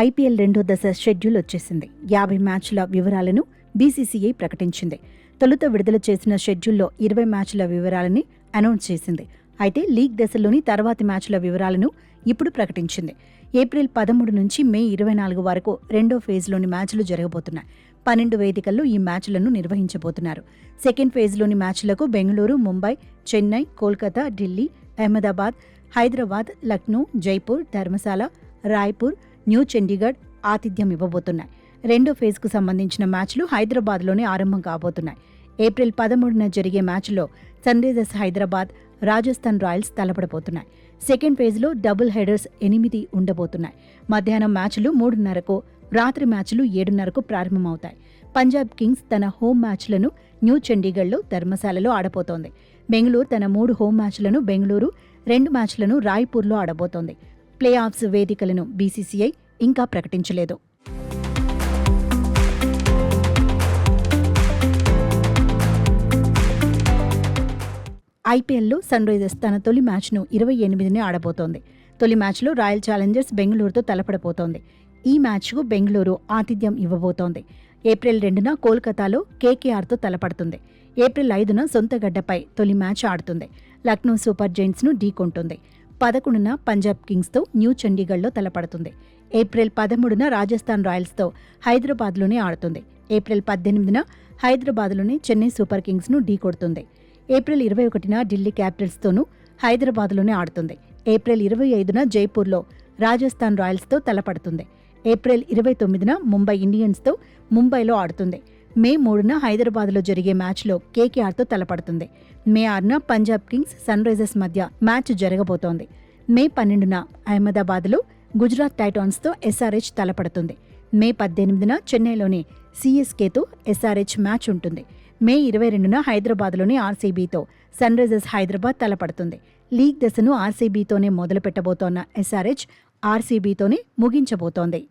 IPL రెండో దశ schedule వచ్చేసింది. 50 మ్యాచ్ల వివరాలను బీసీసీఐ ప్రకటించింది. తొలుత విడుదల చేసిన షెడ్యూల్లో 20 మ్యాచ్ల వివరాలని అనౌన్స్ చేసింది. అయితే లీగ్ దశలోని తర్వాతి మ్యాచ్ల వివరాలను ఇప్పుడు ప్రకటించింది. ఏప్రిల్ 13 నుంచి మే 24 వరకు రెండో ఫేజ్లోని మ్యాచ్లు జరగబోతున్నాయి. 12 వేదికల్లో ఈ మ్యాచ్లను నిర్వహించబోతున్నారు. సెకండ్ ఫేజ్లోని మ్యాచ్లకు బెంగళూరు, ముంబై, చెన్నై, కోల్కతా, ఢిల్లీ, అహ్మదాబాద్, హైదరాబాద్, లక్నో, జైపూర్, ధర్మశాల, రాయ్పూర్, న్యూ చండీగఢ్ ఆతిథ్యం ఇవ్వబోతున్నాయి. రెండో ఫేజ్కు సంబంధించిన మ్యాచ్లు హైదరాబాద్లోనే ఆరంభం కాబోతున్నాయి. ఏప్రిల్ 13న జరిగే మ్యాచ్లో Sunrisers Hyderabad, Rajasthan Royals తలపడబోతున్నాయి. సెకండ్ ఫేజ్లో డబుల్ హెడర్స్ 8 ఉండబోతున్నాయి. మధ్యాహ్నం మ్యాచ్లు 3:30కు, రాత్రి మ్యాచ్లు 7:30కు ప్రారంభమవుతాయి. పంజాబ్ కింగ్స్ తన హోమ్ మ్యాచ్లను న్యూ చండీగఢ్లో, ధర్మశాలలో ఆడబోతోంది. బెంగళూరు తన 3 హోమ్ మ్యాచ్లను బెంగళూరు, 2 మ్యాచ్లను రాయ్పూర్లో ఆడబోతోంది. ప్లే ఆఫ్స్ వేదికలను బీసీసీఐ ఇంకా ప్రకటించలేదు. ఐపీఎల్లో సన్ రైజర్స్ తన తొలి మ్యాచ్ను 28ని ఆడబోతోంది. తొలి మ్యాచ్లో రాయల్ ఛాలెంజర్స్ బెంగళూరుతో తలపడబోతోంది. ఈ మ్యాచ్కు బెంగళూరు ఆతిథ్యం ఇవ్వబోతోంది. ఏప్రిల్ 2న కోల్కతాలో కేకేఆర్తో తలపడుతుంది. ఏప్రిల్ 5న సొంత గడ్డపై తొలి మ్యాచ్ ఆడుతుంది. లక్నో సూపర్ జైంట్స్ను ఢీకొంటుంది. 11న పంజాబ్ కింగ్స్తో న్యూ చండీగఢ్లో తలపడుతుంది. ఏప్రిల్ 13న రాజస్థాన్ రాయల్స్తో హైదరాబాద్లోనే ఆడుతుంది. ఏప్రిల్ 18న హైదరాబాద్లోని చెన్నై సూపర్ కింగ్స్ను ఢీకొడుతుంది. ఏప్రిల్ 21న ఢిల్లీ క్యాపిటల్స్తోనూ హైదరాబాద్లోనే ఆడుతుంది. ఏప్రిల్ 25న జైపూర్లో రాజస్థాన్ రాయల్స్తో తలపడుతుంది. ఏప్రిల్ 29న ముంబై ఇండియన్స్తో ముంబైలో ఆడుతుంది. మే 3న హైదరాబాద్లో జరిగే మ్యాచ్లో కేకేఆర్తో తలపడుతుంది. మే 6న పంజాబ్ కింగ్స్, సన్ రైజర్స్ మధ్య మ్యాచ్ జరగబోతోంది. మే 12న అహ్మదాబాద్లో గుజరాత్ టైటాన్స్తో ఎస్ఆర్హెచ్ తలపడుతుంది. మే 18న చెన్నైలోని సీఎస్కేతో ఎస్ఆర్హెచ్ మ్యాచ్ ఉంటుంది. మే 22న హైదరాబాద్లోని ఆర్సీబీతో సన్ రైజర్స్ హైదరాబాద్ తలపడుతుంది. లీగ్ దశను ఆర్సీబీతోనే మొదలు పెట్టబోతోన్న ఎస్ఆర్హెచ్ ఆర్సీబీతోనే ముగించబోతోంది.